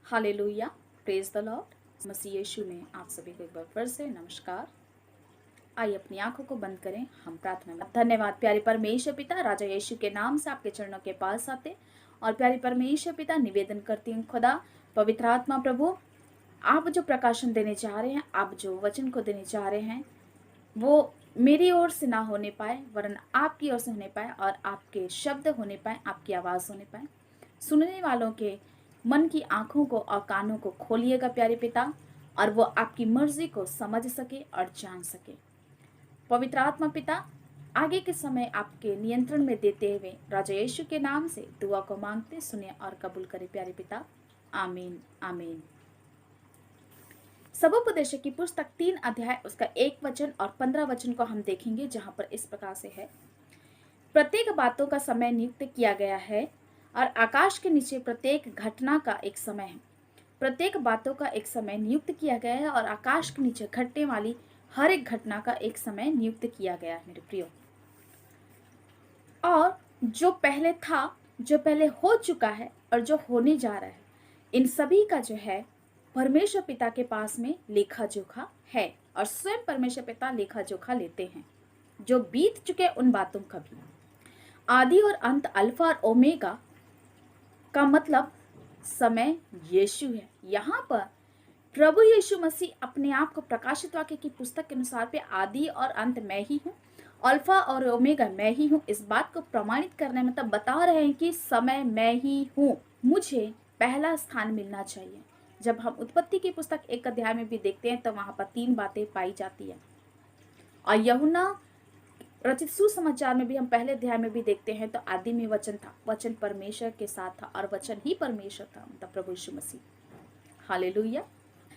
Hallelujah, praise the lord. मसीह यीशु में आप सभी को एक बार फिर से नमस्कार। आइए अपनी आंखों को बंद करें, हम प्रार्थना में। धन्यवाद प्यारे परमेश्वर पिता, राजा यीशु के नाम से आपके चरणों के पास आते और प्यारे परमेश्वर पिता निवेदन करती हूँ खुदा पवित्र आत्मा प्रभु, आप जो प्रकाशन देने जा रहे हैं, आप जो वचन को देने जा रहे हैं, वो मेरी ओर से ना होने पाए वरन आपकी ओर से होने पाए और आपके शब्द होने पाए, आपकी आवाज़ होने पाए। सुनने वालों के मन की आंखों को और कानों को खोलिएगा प्यारे पिता, और वो आपकी मर्जी को समझ सके और जान सके। पवित्र आत्मा पिता, आगे के समय आपके नियंत्रण में देते हुए राजा यीशु के नाम से दुआ को मांगते सुने और कबूल करे प्यारे पिता। आमीन आमीन। सबोपदेशक की पुस्तक 3 अध्याय उसका 1 वचन और 15 वचन को हम देखेंगे, जहां पर इस प्रकार से है। प्रत्येक बातों का समय नियुक्त किया गया है और आकाश के नीचे प्रत्येक घटना का एक समय है। प्रत्येक बातों का एक समय नियुक्त किया गया है और आकाश के नीचे घटने वाली हर एक घटना का एक समय नियुक्त किया गया है मेरे प्रियो। और जो पहले था, जो पहले हो चुका है और जो होने जा रहा है, इन सभी का जो है परमेश्वर पिता के पास में लेखा जोखा है और स्वयं परमेश्वर पिता लेखा जोखा लेते हैं। जो बीत चुके उन बातों का भी। आदि और अंत, अल्फा और ओमेगा का मतलब समय यीशु है। यहाँ पर प्रभु यीशु मसीह अपने आप को प्रकाशित वाक्य की पुस्तक के अनुसार पे आदि और अंत मैं ही हूँ, अल्फा और ओमेगा मैं ही हूँ, इस बात को प्रमाणित करने मतलब बता रहे हैं कि समय मैं ही हूँ। मुझे पहला स्थान मिलना चाहिए। जब हम उत्पत्ति की पुस्तक 1 अध्याय में भी देखते हैं तो वहां पर 3 बातें पाई जाती है। और यूहन्ना रचित सुसमाचार में भी हम पहले अध्याय में भी देखते हैं तो आदि में वचन था, वचन परमेश्वर के साथ था और वचन ही परमेश्वर था, मतलब प्रभु यीशु मसीह। हालेलुया।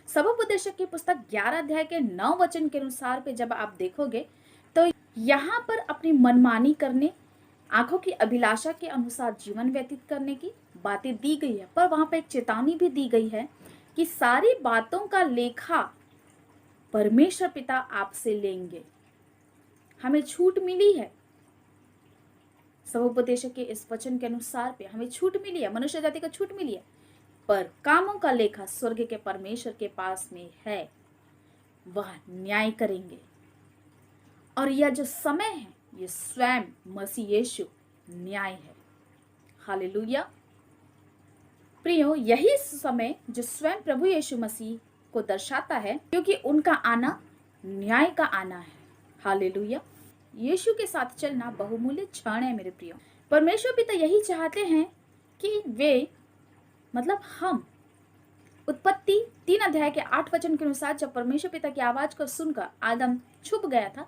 सबोपदेशक की पुस्तक 11 अध्याय के 9 वचन के अनुसार पे जब आप देखोगे तो यहाँ पर अपनी मनमानी करने, आंखों की अभिलाषा के अनुसार जीवन व्यतीत करने की बातें दी गई है, पर वहां पर एक चेतावनी भी दी गई है कि सारी बातों का लेखा परमेश्वर पिता आपसे लेंगे। हमें छूट मिली है, सबोपदेशक के इस वचन के अनुसार पे हमें छूट मिली है, मनुष्य जाति को छूट मिली है, पर कामों का लेखा स्वर्ग के परमेश्वर के पास में है, वह न्याय करेंगे। और यह जो समय है ये स्वयं मसीह यीशु न्याय है। हालेलुया। प्रियो, यही समय जो स्वयं प्रभु यीशु मसीह को दर्शाता है, क्योंकि उनका आना न्याय का आना है। हालेलुया। यीशु के साथ चलना बहुमूल्य क्षण है मेरे प्रियो। परमेश्वर पिता यही चाहते हैं कि वे, मतलब हम, उत्पत्ति 3 अध्याय के 8 वचन के अनुसार जब परमेश्वर पिता की आवाज को सुनकर आदम छुप गया था,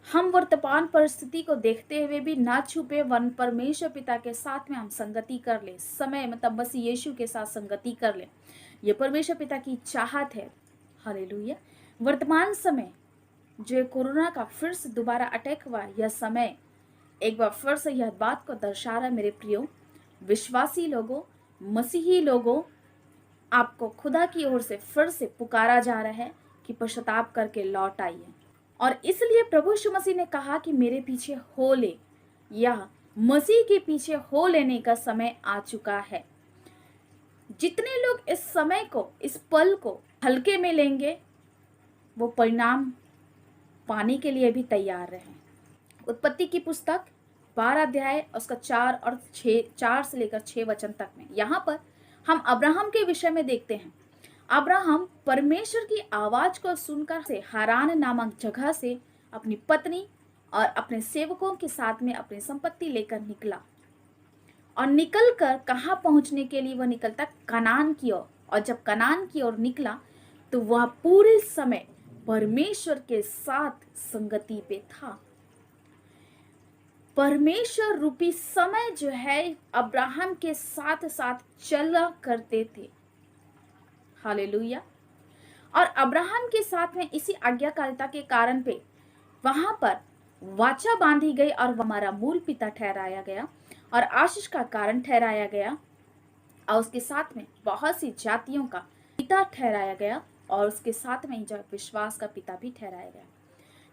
हम वर्तमान परिस्थिति को देखते हुए भी ना छुपे, वन परमेश्वर पिता के साथ में हम संगति कर ले, समय मतलब मसीह यीशु के साथ संगति कर ले। ये परमेश्वर पिता की चाहत है। हालेलुया। वर्तमान समय जो कोरोना का फिर से दोबारा अटैक हुआ, यह समय एक बार फिर से यह बात को दर्शा रहा है मेरे प्रियो, विश्वासी लोगों, मसीही लोगों, आपको खुदा की ओर से फिर से पुकारा जा रहा है कि पश्चाताप करके लौट आइए। और इसलिए प्रभु यीशु मसीह ने कहा कि मेरे पीछे हो ले, या मसीह के पीछे हो लेने का समय आ चुका है। जितने लोग इस समय को, इस पल को हल्के में लेंगे, वो परिणाम पाने के लिए भी तैयार रहें। उत्पत्ति की पुस्तक 12 अध्याय उसका 4 से लेकर 6 वचन तक में यहाँ पर हम अब्राहम के विषय में देखते हैं। अब्राहम परमेश्वर की आवाज को सुनकर से हारान नामक जगह से अपनी पत्नी और अपने सेवकों के साथ में अपनी संपत्ति लेकर निकला, और निकलकर कहाँ पहुंचने के लिए वह निकलता, कनान की ओर। और जब कनान की ओर निकला तो वह पूरे समय परमेश्वर के साथ संगति पे था। परमेश्वर रूपी समय जो है अब्राहम के साथ साथ चला करते थे। हालेलुया। और अब्राहम के साथ में इसी आज्ञाकारिता के कारण पे वहां पर वाचा बांधी गई और हमारा मूल पिता ठहराया गया और आशीष का कारण ठहराया गया, और उसके साथ में बहुत सी जातियों का पिता ठहराया गया, और उसके साथ में जो विश्वास का पिता भी ठहराया गया।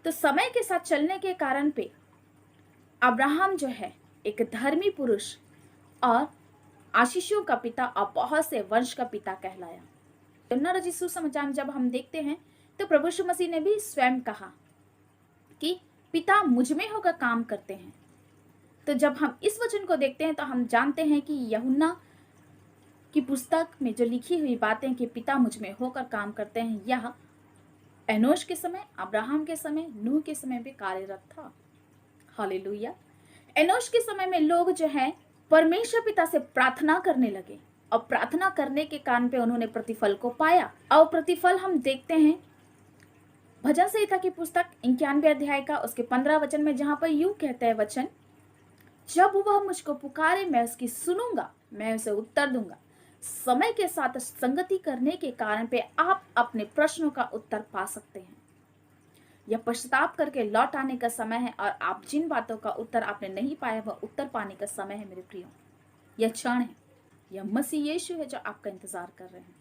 तो समय के साथ चलने के कारण पे अब्राहम जो है एक धर्मी पुरुष और आशीषों का पिता और बहुत से वंश का पिता कहलाया। यूहन्ना रचित सुसमाचार में जब हम देखते हैं तो प्रभु यीशु मसीह ने भी स्वयं कहा कि पिता मुझ में होकर काम करते हैं। तो जब हम इस वचन को देखते हैं तो हम जानते हैं कि यूहन्ना की पुस्तक में जो लिखी हुई बातें कि पिता मुझ में होकर काम करते हैं, यह एनोश के समय, अब्राहम के समय, नूह के समय भी कार्यरत था। हालेलुया। एनोश के समय में लोग जो है परमेश्वर पिता से प्रार्थना करने लगे और प्रार्थना करने के कारण पे उन्होंने प्रतिफल को पाया। और प्रतिफल हम देखते हैं भजन संहिता की पुस्तक 91 अध्याय का उसके 15 वचन में, जहां पर यूं कहते हैं वचन, जब वह मुझको पुकारे मैं उसकी सुनूंगा, मैं उसे उत्तर दूंगा। समय के साथ संगति करने के कारण पे आप अपने प्रश्नों का उत्तर पा सकते हैं। यह पश्चाताप करके लौट आने का समय है और आप जिन बातों का उत्तर आपने नहीं पाया वह उत्तर पाने का समय है मेरे प्रियो। यह क्षण है, यह मसीह यीशु है जो आपका इंतजार कर रहे हैं।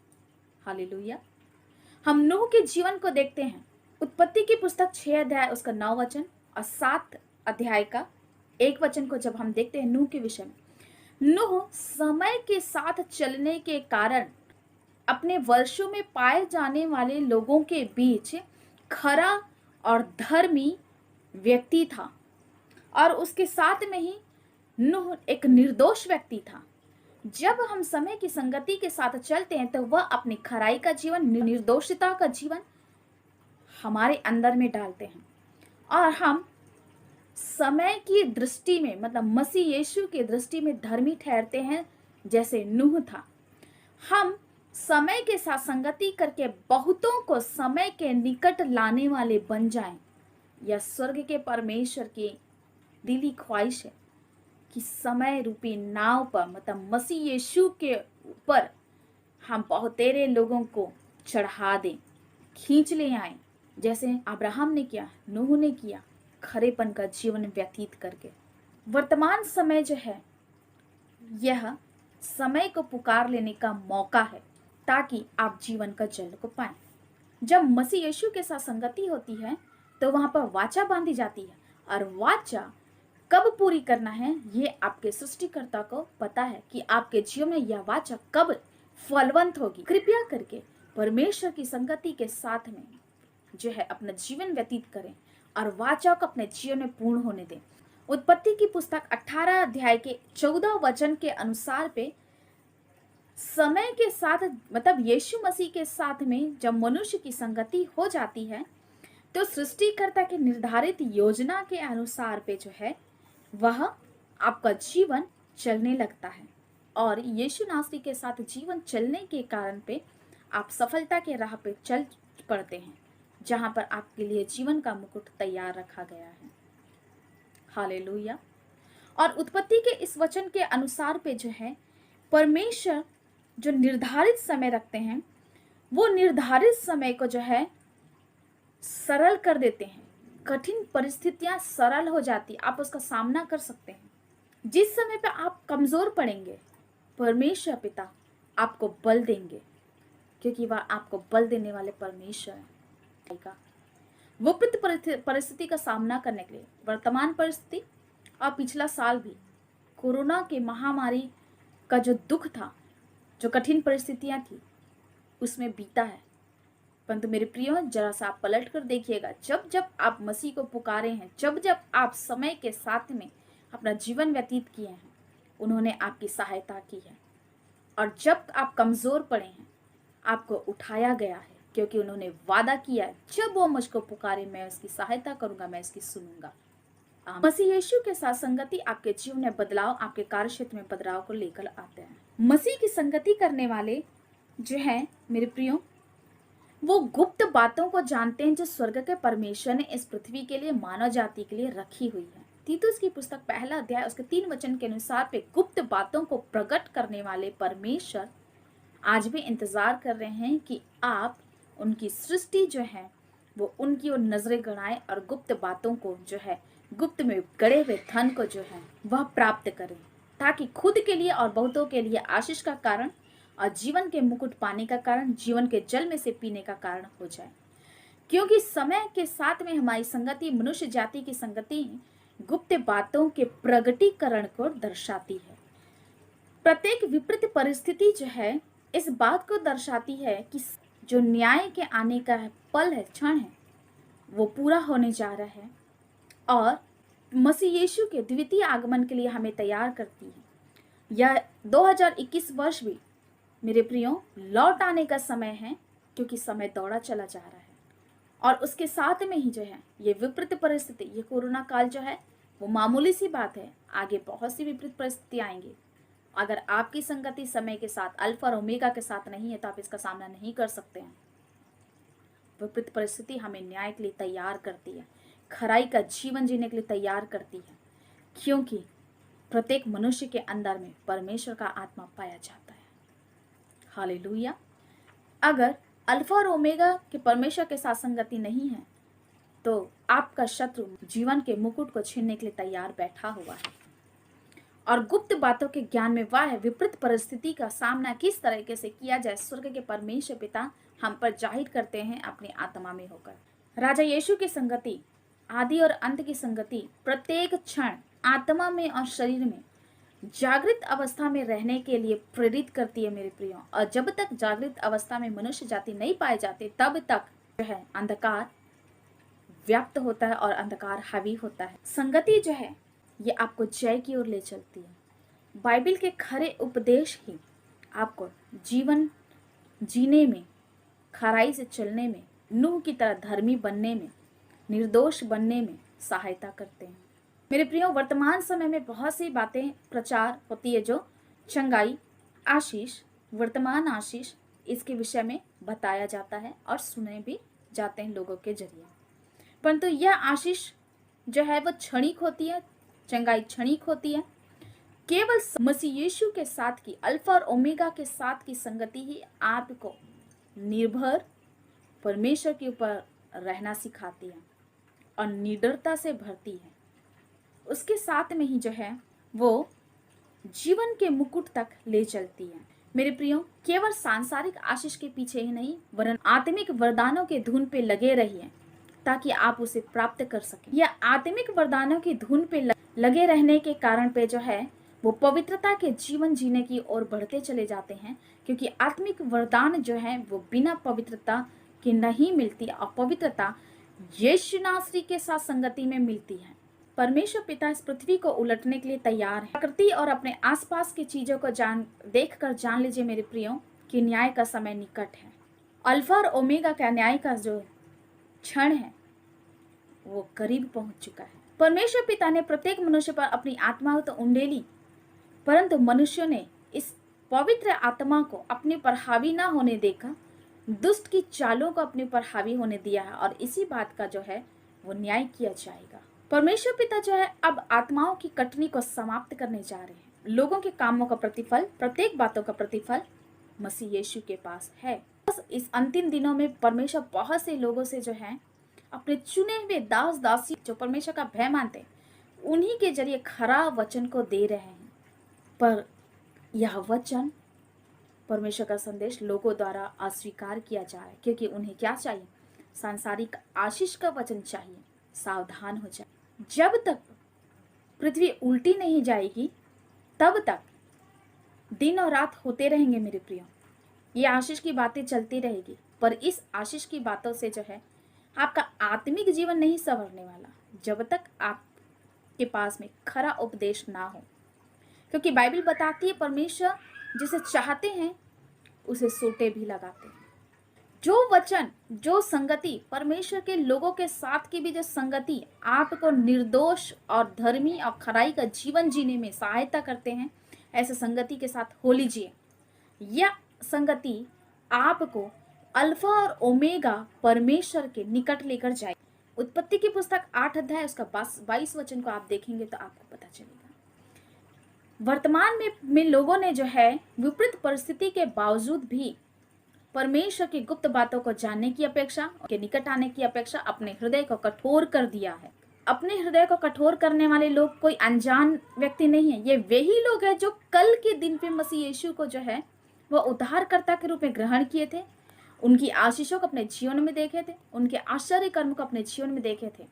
हालेलुया। हम नूह के जीवन को देखते हैं। उत्पत्ति की पुस्तक 6 अध्याय उसका 9 वचन और 7 अध्याय का 1 वचन को जब हम देखते हैं नूह के विषय में, नूह समय के साथ चलने के कारण अपने वर्षों में पाए जाने वाले लोगों के बीच खरा और धर्मी व्यक्ति था और उसके साथ में ही नूह एक निर्दोष व्यक्ति था। जब हम समय की संगति के साथ चलते हैं तो वह अपनी खराई का जीवन, निर्दोषता का जीवन हमारे अंदर में डालते हैं और हम समय की दृष्टि में, मतलब मसीह यीशु की दृष्टि में धर्मी ठहरते हैं जैसे नूह था। हम समय के साथ संगति करके बहुतों को समय के निकट लाने वाले बन जाएं। यह स्वर्ग के परमेश्वर की दिली ख्वाहिश है कि समय रूपी नाव पर, मतलब मसीह यीशु के ऊपर हम बहुतेरे लोगों को चढ़ा दें, खींच ले आए, जैसे अब्राहम ने किया, नूह ने किया, खरेपन का जीवन व्यतीत करके। वर्तमान समय जो है यह समय को पुकार लेने का मौका है ताकि आप जीवन का जल को पाएं। जब मसीह यीशु के साथ संगति होती है तो वहां पर वाचा बांधी जाती है और वाचा कब पूरी करना है ये आपके सृष्टिकर्ता को पता है कि आपके जीवन में यह वाचा कब फलवंत होगी। कृपया करके परमेश्वर की संगति के साथ में जो है अपना जीवन व्यतीत करें और वाचा को अपने जीवन में पूर्ण होने दें। उत्पत्ति की पुस्तक 18 अध्याय के 14 वचन के अनुसार पे समय के साथ, मतलब यीशु मसीह के साथ में जब मनुष्य की संगति हो जाती है तो सृष्टिकर्ता के निर्धारित योजना के अनुसार पे जो है वह आपका जीवन चलने लगता है और यीशु नासरी के साथ जीवन चलने के कारण पे आप सफलता के राह पे चल पड़ते हैं, जहां पर आपके लिए जीवन का मुकुट तैयार रखा गया है। हालेलुया। और उत्पत्ति के इस वचन के अनुसार पे जो है परमेश्वर जो निर्धारित समय रखते हैं वो निर्धारित समय को जो है सरल कर देते हैं। कठिन परिस्थितियां सरल हो जाती, आप उसका सामना कर सकते हैं। जिस समय पे आप कमजोर पड़ेंगे परमेश्वर पिता आपको बल देंगे, क्योंकि वह आपको बल देने वाले परमेश्वर है। विपरीत परिस्थिति का सामना करने के लिए वर्तमान परिस्थिति और पिछला साल भी कोरोना के महामारी का जो दुख था, जो कठिन परिस्थितियां थी, उसमें बीता है। परंतु मेरे प्रियो जरा सा आप पलट कर देखिएगा, जब जब आप मसीह को पुकारे हैं, जब जब आप समय के साथ में अपना जीवन व्यतीत किए हैं, उन्होंने आपकी सहायता की है। और जब आप कमजोर पड़े हैं आपको उठाया गया है, क्योंकि उन्होंने वादा किया है जब वो मुझको पुकारे मैं उसकी सहायता करूंगा, मैं उसकी सुनूंगा। मसीह यीशु के साथ संगति आपके जीवन में बदलाव, आपके कार्य क्षेत्र में बदलाव को लेकर आते हैं। मसीह की संगति करने वाले जो है मेरे प्रियो वो गुप्त बातों को जानते हैं जो स्वर्ग के परमेश्वर ने इस पृथ्वी के लिए, मानव जाति के लिए रखी हुई है। तीतुस की पुस्तक 1 अध्याय उसके 3 वचन के अनुसार पे गुप्त बातों को प्रकट करने वाले परमेश्वर आज भी इंतजार कर रहे हैं कि आप उनकी सृष्टि जो है वो उनकी ओर नजरें गड़ाएं और गुप्त बातों को जो है, गुप्त में गड़े हुए धन को जो है वह प्राप्त करें, ताकि खुद के लिए और बहुतों के लिए आशीष का कारण और जीवन के मुकुट पाने का कारण, जीवन के जल में से पीने का कारण हो जाए। क्योंकि समय के साथ में हमारी संगति, मनुष्य जाति की संगति गुप्त बातों के प्रगटीकरण को दर्शाती है। प्रत्येक विपरीत परिस्थिति जो है इस बात को दर्शाती है कि जो न्याय के आने का पल है, क्षण है, वो पूरा होने जा रहा है और मसीह यीशु के द्वितीय आगमन के लिए हमें तैयार करती है। यह 2021 वर्ष भी मेरे प्रियो लौट आने का समय है, क्योंकि समय दौड़ा चला जा रहा है और उसके साथ में ही जो है ये विपरीत परिस्थिति, ये कोरोना काल जो है वो मामूली सी बात है। आगे बहुत सी विपरीत परिस्थिति आएंगी। अगर आपकी संगति समय के साथ अल्फा और ओमेगा के साथ नहीं है तो आप इसका सामना नहीं कर सकते हैं। विपरीत परिस्थिति हमें न्याय के लिए तैयार करती है, खराई का जीवन जीने के लिए तैयार करती है, क्योंकि प्रत्येक मनुष्य के अंदर में परमेश्वर का आत्मा पाया जाता है। हालेलुया। अगर अल्फा और ओमेगा के परमेश्वर के साथ संगति नहीं है तो आपका शत्रु जीवन के मुकुट को छीनने के लिए तैयार बैठा हुआ है और गुप्त बातों के ज्ञान में वह है। विपरीत परिस्थिति का सामना किस तरीके से किया जाए, स्वर्ग के परमेश्वर पिता हम पर जाहिर करते हैं अपनी आत्मा में होकर। राजा यीशु की संगति, आदि और अंत की संगति प्रत्येक क्षण आत्मा में और शरीर में जागृत अवस्था में रहने के लिए प्रेरित करती है मेरे प्रियो। और जब तक जागृत अवस्था में मनुष्य जाति नहीं पाए जाते तब तक जो है अंधकार व्याप्त होता है और अंधकार हावी होता है। संगति जो है ये आपको जय की ओर ले चलती है। बाइबल के खरे उपदेश ही आपको जीवन जीने में, खराई से चलने में, नूह की तरह धर्मी बनने में, निर्दोष बनने में सहायता करते हैं। मेरे प्रियो, वर्तमान समय में बहुत सी बातें प्रचार होती है जो चंगाई, आशीष, वर्तमान आशीष, इसके विषय में बताया जाता है और सुने भी जाते हैं लोगों के जरिए। परंतु यह आशीष जो है वो क्षणिक होती है, चंगाई क्षणिक होती है। केवल मसीह यीशु के साथ की, अल्फा और ओमेगा के साथ की संगति ही आपको निर्भर परमेश्वर के ऊपर रहना सिखाती है और निडरता से भरती है। उसके साथ में ही जो है वो जीवन के मुकुट तक ले चलती है। मेरे प्रियो, केवल सांसारिक आशीष के पीछे ही नहीं वरन आत्मिक वरदानों के धुन पे लगे रहिए ताकि आप उसे प्राप्त कर सकें। यह आत्मिक वरदानों की धुन पे लगे रहने के कारण पे जो है वो पवित्रता के जीवन जीने की ओर बढ़ते चले जाते हैं, क्योंकि आत्मिक वरदान जो है वो बिना पवित्रता के नहीं मिलती। अपवित्रता यीशु नासरी के साथ संगति में मिलती है। परमेश्वर पिता इस पृथ्वी को उलटने के लिए तैयार है। प्रकृति और अपने आसपास की चीजों को देखकर जान लीजिए मेरे प्रियो कि न्याय का समय निकट है। अल्फा और ओमेगा का न्याय का जो क्षण है वो करीब पहुंच चुका है। परमेश्वर पिता ने प्रत्येक मनुष्य पर अपनी आत्मा तो उंडेली, परंतु मनुष्यों ने इस पवित्र आत्मा को अपने पर हावी ना होने देकर दुष्ट की चालों को अपने पर हावी होने दिया है और इसी बात का जो है वो न्याय किया जाएगा। परमेश्वर पिता जो है अब आत्माओं की कटनी को समाप्त करने जा रहे हैं। लोगों के कामों का प्रतिफल, प्रत्येक बातों का प्रतिफल मसीह यीशु के पास है। बस इस अंतिम दिनों में परमेश्वर बहुत से लोगों से जो है अपने चुने हुए दास दासी जो परमेश्वर का भय मानते हैं उन्हीं के जरिए खरा वचन को दे रहे हैं। पर यह वचन, परमेश्वर का संदेश लोगों द्वारा अस्वीकार किया जा रहा है, क्योंकि उन्हें क्या चाहिए? सांसारिक आशीष का वचन चाहिए। सावधान हो जाए। जब तक पृथ्वी उल्टी नहीं जाएगी तब तक दिन और रात होते रहेंगे मेरे प्रियो। ये आशीष की बातें चलती रहेगी, पर इस आशीष की बातों से जो है आपका आत्मिक जीवन नहीं संवरने वाला जब तक आपके पास में खरा उपदेश ना हो। क्योंकि बाइबल बताती है परमेश्वर जिसे चाहते हैं उसे सोटे भी लगाते हैं। जो वचन, जो संगति, परमेश्वर के लोगों के साथ की भी जो संगति आपको निर्दोष और धर्मी और खराई का जीवन जीने में सहायता करते हैं, ऐसे संगति के साथ हो लीजिए। यह संगति आपको अल्फा और ओमेगा परमेश्वर के निकट लेकर जाए। उत्पत्ति की पुस्तक 8 अध्याय उसका 22 वचन को आप देखेंगे तो आपको पता चलेगा। वर्तमान में लोगों ने जो है विपरीत परिस्थिति के बावजूद भी परमेश्वर की गुप्त बातों को जानने की अपेक्षा, के निकट आने की अपेक्षा अपने हृदय को कठोर कर दिया है। अपने हृदय को कठोर करने वाले लोग कोई अनजान व्यक्ति नहीं है। ये वही लोग हैं जो कल के दिन पे मसीह यीशु को जो है वो उद्धारकर्ता के रूप में ग्रहण किए थे, उनकी आशीषों को अपने जीवन में देखे थे, उनके आश्चर्य कर्म को अपने जीवन में देखे थे।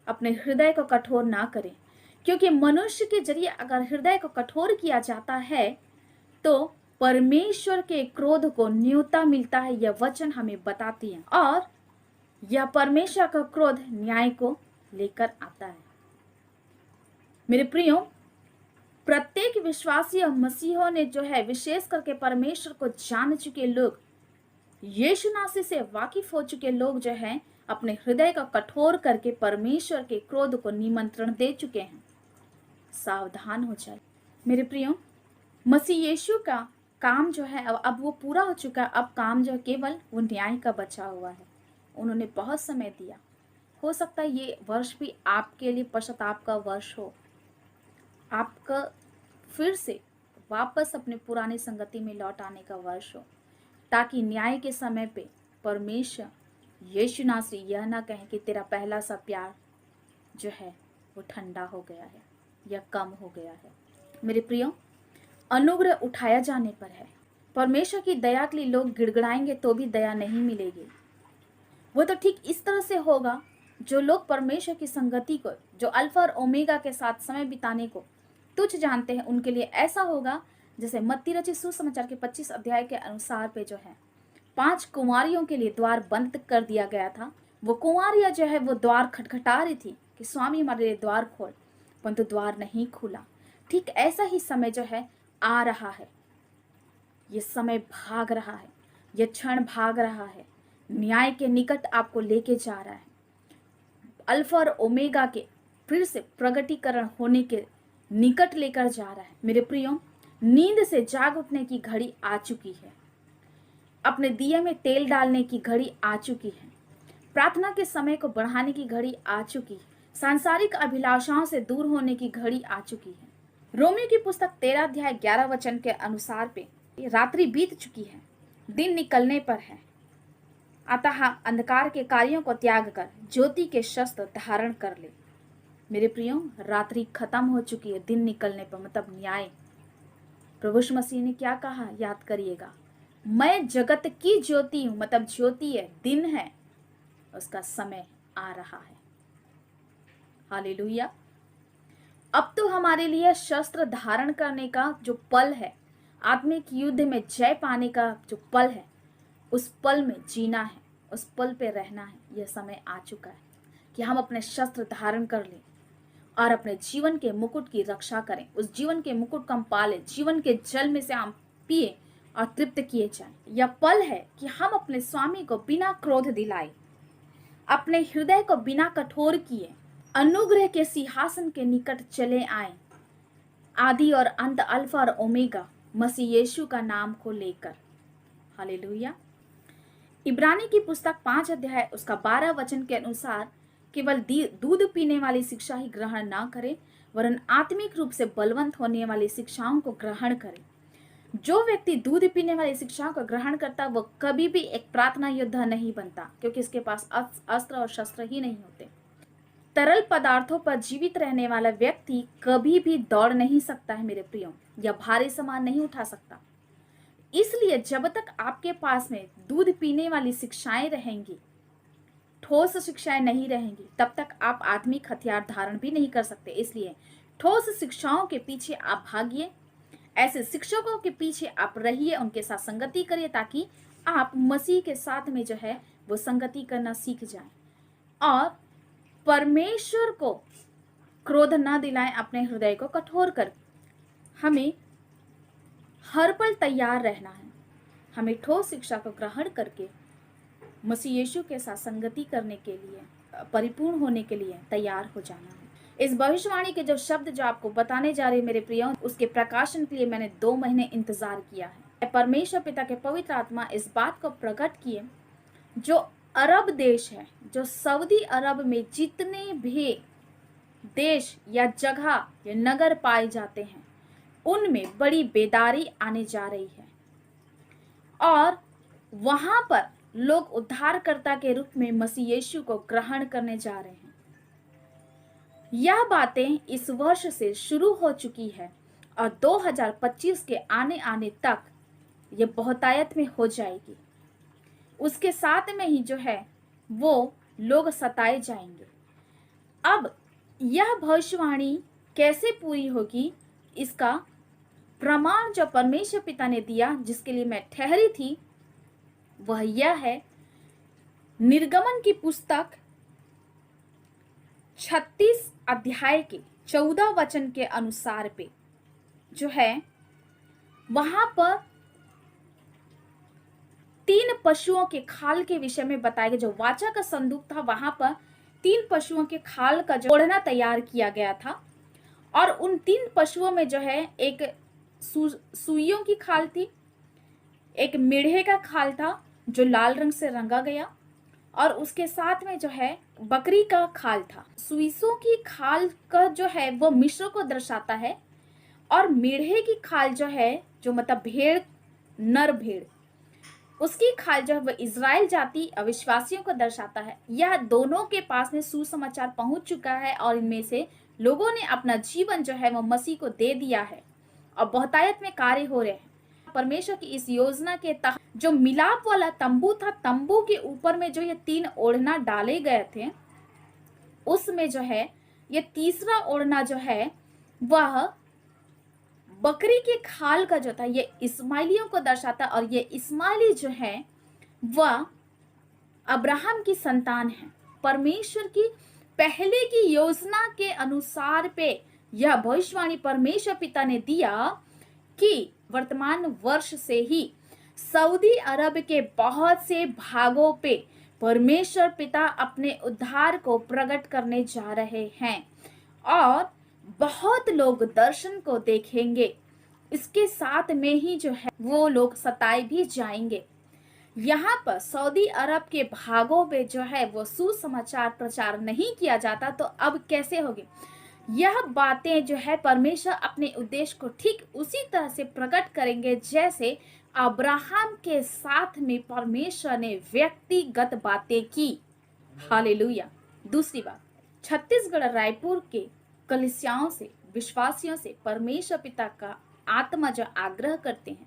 अपने हृदय को कठोर ना करें, क्योंकि मनुष्य के जरिए अगर हृदय को कठोर किया जाता है तो परमेश्वर के क्रोध को न्योता मिलता है। यह वचन हमें बताती है, और यह परमेश्वर का क्रोध न्याय को लेकर आता है। मेरे प्रियो, प्रत्येक विश्वासी और मसीहों ने जो है, विशेष करके परमेश्वर को जान चुके लोग, यीशु नासी से वाकिफ हो चुके लोग जो हैं, अपने हृदय का कठोर करके परमेश्वर के क्रोध को निमंत्रण दे चुके हैं। सावधान हो जाए मेरे प्रियो। मसीह यीशु का काम जो है अब वो पूरा हो चुका है। अब काम जो है केवल वो न्याय का बचा हुआ है। उन्होंने बहुत समय दिया। हो सकता है ये वर्ष भी आपके लिए पश्चाताप का वर्ष हो, आपका फिर से वापस अपने पुरानी संगति में लौट आने का वर्ष हो, ताकि न्याय के समय पे परमेश्वर यीशु नासरी यह ना कहें कि तेरा पहला सा प्यार जो है वो ठंडा हो गया है या कम हो गया है। मेरे प्रियो, अनुग्रह उठाया जाने पर है। परमेश्वर की दया के लिए लोग गिड़गिड़ाएंगे तो भी दया नहीं मिलेगी। वो तो ठीक इस तरह से होगा, जो लोग परमेश्वर की संगति को, जो अल्फा और ओमेगा के साथ समय बिताने को तुच्छ जानते हैं, उनके लिए ऐसा होगा जैसे मत्ती रचित सुसमाचार के 25 अध्याय के अनुसार पे जो है 5 कुंवारियों के लिए द्वार बंद कर दिया गया था। वो कुंवारियां जो है वो द्वार खटखटा रही थी कि स्वामी हमारे लिए द्वार खोल, परंतु द्वार नहीं खुला। ठीक ऐसा ही समय जो है आ रहा है। ये समय भाग रहा है, ये क्षण भाग रहा है, न्याय के निकट आपको लेके जा रहा है। अल्फा और ओमेगा के फिर से प्रगटीकरण होने के निकट लेकर जा रहा है। मेरे प्रियो, नींद से जाग उठने की घड़ी आ चुकी है। अपने दिए में तेल डालने की घड़ी आ चुकी है। प्रार्थना के समय को बढ़ाने की घड़ी आ चुकी है। सांसारिक अभिलाषाओं से दूर होने की घड़ी आ चुकी है। रोमियो की पुस्तक 13 अध्याय 11 वचन के अनुसार पे रात्रि बीत चुकी है, दिन निकलने पर है। अतः अंधकार के कार्यों को त्याग कर ज्योति के शस्त्र धारण कर ले। मेरे प्रियो, रात्रि खत्म हो चुकी है, दिन निकलने पर मतलब न्याय। प्रभु यीशु मसीह ने क्या कहा, याद करिएगा, मैं जगत की ज्योति हूं, मतलब ज्योति है, दिन है, उसका समय आ रहा है। हालेलुया। अब तो हमारे लिए शस्त्र धारण करने का जो पल है, आत्मिक युद्ध में जय पाने का जो पल है, उस पल में जीना है, उस पल पे रहना है। यह समय आ चुका है कि हम अपने शस्त्र धारण कर लें और अपने जीवन के मुकुट की रक्षा करें। उस जीवन के मुकुट को हम पालें, जीवन के जल में से हम पिए और तृप्त किए जाएं। यह पल है कि हम अपने स्वामी को बिना क्रोध दिलाए, अपने हृदय को बिना कठोर किए, अनुग्रह के सिंहासन के निकट चले आए, आदि और अंत, अल्फा और ओमेगा, मसीह यीशु का नाम को लेकर। हालेलुया। इब्रानी की पुस्तक 5 अध्याय उसका 12 वचन के अनुसार केवल दूध पीने वाली शिक्षा ही ग्रहण ना करें, वरन आत्मिक रूप से बलवंत होने वाली शिक्षाओं को ग्रहण करें। जो व्यक्ति दूध पीने वाली शिक्षाओं को ग्रहण करता है, वो कभी भी एक प्रार्थना योद्धा नहीं बनता, क्योंकि इसके पास अस्त्र और शस्त्र ही नहीं होते। तरल पदार्थों पर जीवित रहने वाला व्यक्ति कभी भी दौड़ नहीं सकता है मेरे प्रियो, या भारी सामान नहीं उठा सकता। इसलिए जब तक आपके पास में दूध पीने वाली शिक्षाएं रहेंगी, ठोस शिक्षाएं नहीं रहेंगी, तब तक आप आत्मिक हथियार धारण भी नहीं कर सकते। इसलिए ठोस शिक्षाओं के पीछे आप भागिए, ऐसे शिक्षकों के पीछे आप रहिए, उनके साथ संगति करिए, ताकि आप मसीह के साथ में जो है वो संगति करना सीख जाएं और परमेश्वर को क्रोध ना दिलाएं अपने हृदय को कठोर कर। हमें हर पल तैयार रहना है। हमें ठोस शिक्षा को ग्रहण करके मसीह यीशु के साथ संगति करने के लिए, परिपूर्ण होने के लिए तैयार हो जाना है। इस भविष्यवाणी के जो शब्द जो आपको बताने जा रहे मेरे प्रियो, उसके प्रकाशन के लिए मैंने 2 महीने इंतजार किया है। परमेश्वर पिता के पवित्र आत्मा इस बात को प्रकट किए, जो अरब देश है, जो सऊदी अरब में जितने भी देश या जगह या नगर पाए जाते हैं, उनमें बड़ी बेदारी आने जा रही है और वहां पर लोग उद्धारकर्ता के रूप में मसीह यीशु को ग्रहण करने जा रहे हैं। यह बातें इस वर्ष से शुरू हो चुकी है और 2025 के आने तक ये बहुतायत में हो जाएगी। उसके साथ में ही जो है वो लोग सताए जाएंगे। अब यह भविष्यवाणी कैसे पूरी होगी, इसका प्रमाण जो परमेश्वर पिता ने दिया, जिसके लिए मैं ठहरी थी, वह यह है, निर्गमन की पुस्तक 36 अध्याय के 14 वचन के अनुसार पे जो है, वहां पर 3 पशुओं के खाल के विषय में बताया गया। जो वाचा का संदूक था, वहां पर 3 पशुओं के खाल का जो ओढ़ना तैयार किया गया था, और उन 3 पशुओं में जो है, एक सुइयों की खाल थी, एक मेढ़े का खाल था जो लाल रंग से रंगा गया, और उसके साथ में जो है बकरी का खाल था। सुइसों की खाल का जो है वो मिस्र को दर्शाता है, और मेढ़े की खाल जो है, जो मतलब भेड़, नर भेड़, उसकी खाल जो है वह इज़राइल जाति अविश्वासियों को दर्शाता है। यह दोनों के पास में सुसमाचार पहुंच चुका है, और इनमें से लोगों ने अपना जीवन जो है वो मसीह को दे दिया है, और बहुतायत में कार्य हो रहे हैं। परमेश्वर की इस योजना के तहत जो मिलाप वाला तंबू था, तंबू के ऊपर में जो ये 3 ओढ़ना डाले गए थे, उसमें जो है ये तीसरा ओढ़ना जो है वह बकरी के खाल का जो था, ये इस्माइलियों को दर्शाता, और ये इस्माइली जो है वह अब्राहम की संतान है। परमेश्वर की पहले की योजना के अनुसार पे यह भविष्यवाणी परमेश्वर पिता ने दिया कि वर्तमान वर्ष से ही सऊदी अरब के बहुत से भागों पे परमेश्वर पिता अपने उद्धार को प्रकट करने जा रहे हैं, और बहुत लोग दर्शन को देखेंगे। इसके साथ में ही जो है वो लोग सताए भी जाएंगे। यहाँ पर सऊदी अरब के भागों में जो है वो सुसमाचार प्रचार नहीं किया जाता, तो अब कैसे होगी? यह बातें जो है परमेश्वर अपने उद्देश्य को ठीक उसी तरह से प्रकट करेंगे जैसे अब्राहम के साथ में परमेश्वर ने व्यक्तिगत बातें की। हालेलुया। दूसरी बात, छत्तीसगढ़ रायपुर के कलीसियाओं से, विश्वासियों से परमेश्वर पिता का आत्मा जो आग्रह करते हैं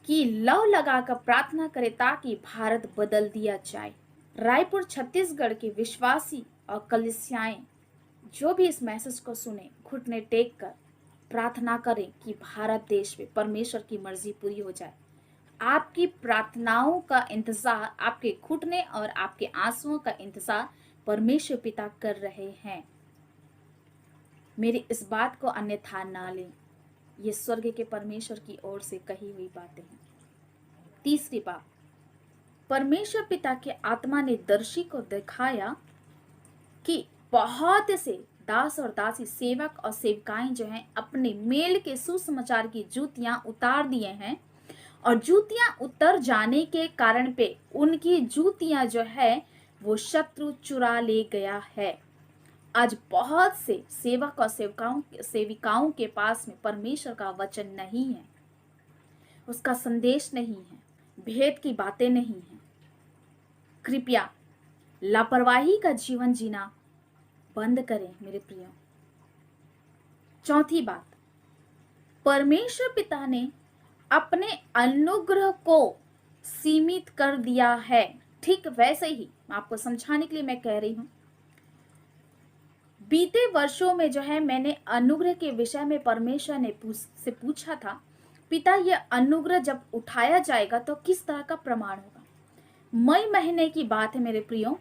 कि लव लगाकर प्रार्थना करे ताकि भारत बदल दिया जाए। रायपुर छत्तीसगढ़ के विश्वासी और कलीसियाएं जो भी इस मैसेज को सुने, घुटने टेक कर प्रार्थना करें कि भारत देश में परमेश्वर की मर्जी पूरी हो जाए। आपकी प्रार्थनाओं का इंतजार, आपके घुटने और आपके आंसुओं का इंतजार परमेश्वर पिता कर रहे हैं। मेरी इस बात को अन्यथा ना लें, ये स्वर्ग के परमेश्वर की ओर से कही हुई बातें हैं। तीसरी बात, परमेश्वर पिता के आत्मा ने दर्शी को दिखाया कि बहुत से दास और दासी, सेवक और सेविकाएं जो हैं अपने मेल के सुसमाचार की जूतियां उतार दिए हैं, और जूतियां उतर जाने के कारण पे उनकी जूतियां जो है वो शत्रु चुरा ले गया है। आज बहुत से सेवक और सेविकाओं के पास में परमेश्वर का वचन नहीं है, उसका संदेश नहीं है, भेद की बातें नहीं है। कृपया लापरवाही का जीवन जीना बंद करें मेरे प्रियो। चौथी बात, परमेश्वर पिता ने अपने अनुग्रह को सीमित कर दिया है। ठीक वैसे ही आपको समझाने के लिए मैं कह रही हूं, बीते वर्षों में जो है मैंने अनुग्रह के विषय में परमेश्वर ने से पूछा था, पिता ये अनुग्रह जब उठाया जाएगा तो किस तरह का प्रमाण होगा। मई महीने की बात है मेरे प्रियो,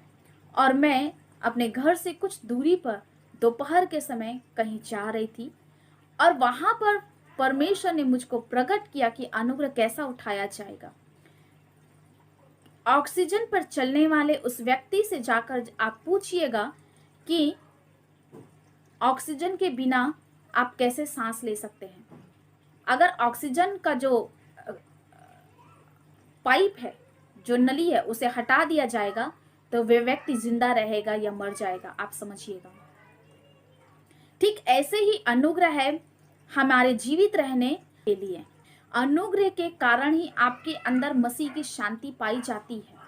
और मैं अपने घर से कुछ दूरी पर दोपहर के समय कहीं जा रही थी, और वहां पर परमेश्वर ने मुझको प्रकट किया कि अनुग्रह कैसा उठाया जाएगा। ऑक्सीजन पर चलने वाले उस व्यक्ति से जाकर आप पूछिएगा कि ऑक्सीजन के बिना आप कैसे सांस ले सकते हैं। अगर ऑक्सीजन का जो पाइप है, जो नली है, उसे हटा दिया जाएगा तो वह व्यक्ति जिंदा रहेगा या मर जाएगा, आप समझिएगा। ठीक ऐसे ही अनुग्रह है हमारे जीवित रहने के लिए। अनुग्रह के कारण ही आपके अंदर मसीह की शांति पाई जाती है।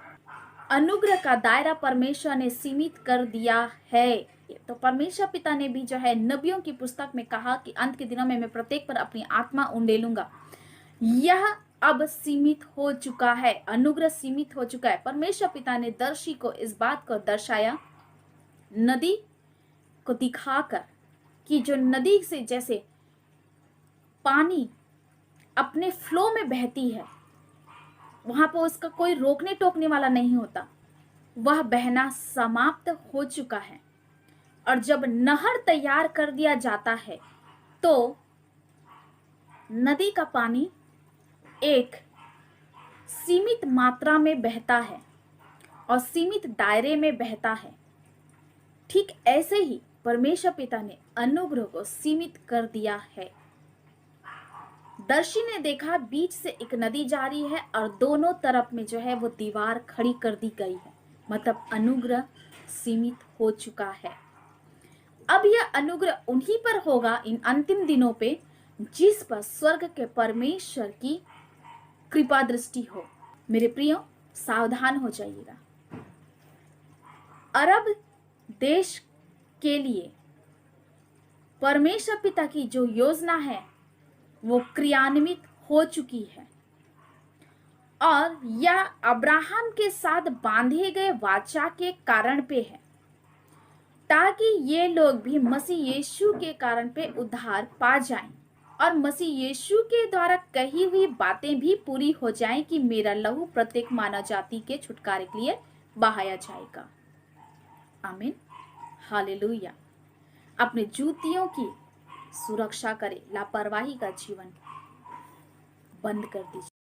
अनुग्रह का दायरा परमेश्वर ने सीमित कर दिया है। तो परमेश्वर पिता ने भी जो है नबियों की पुस्तक में कहा कि अंत के दिनों में मैं प्रत्येक पर अपनी आत्मा उंडेलूंगा। यह अब सीमित हो चुका है, अनुग्रह सीमित हो चुका है। परमेश्वर पिता ने दर्शी को इस बात को दर्शाया, नदी को दिखाकर कि जो नदी से जैसे पानी अपने फ्लो में बहती है, वहां पर उसका कोई रोकने टोकने वाला नहीं होता, वह बहना समाप्त हो चुका है। और जब नहर तैयार कर दिया जाता है तो नदी का पानी एक सीमित मात्रा में बहता है और सीमित दायरे में बहता है। ठीक ऐसे ही परमेश्वर पिता ने अनुग्रह को सीमित कर दिया है। दर्शी ने देखा बीच से एक नदी जा रही है और दोनों तरफ में जो है वो दीवार खड़ी कर दी गई है, मतलब अनुग्रह सीमित हो चुका है। अब यह अनुग्रह उन्हीं पर होगा इन अंतिम दिनों पे जिस पर स्वर्ग के परमेश्वर की कृपा दृष्टि हो। मेरे प्रियो, सावधान हो जाइएगा। अरब देश के लिए परमेश्वर पिता की जो योजना है वो क्रियान्वित हो चुकी है और यह अब्राहम के साथ बांधे गए वाचा के कारण पे है, ताकि ये लोग भी मसीह यीशु के कारण पे उद्धार पा जाएं और मसीह यीशु के द्वारा कही हुई बातें भी पूरी हो जाएं कि मेरा लहू प्रत्येक मानव जाति के छुटकारे के लिए बहाया जाएगा। आमीन, हालेलुया। अपने जूतियों की सुरक्षा करें, लापरवाही का जीवन बंद कर दीजिए।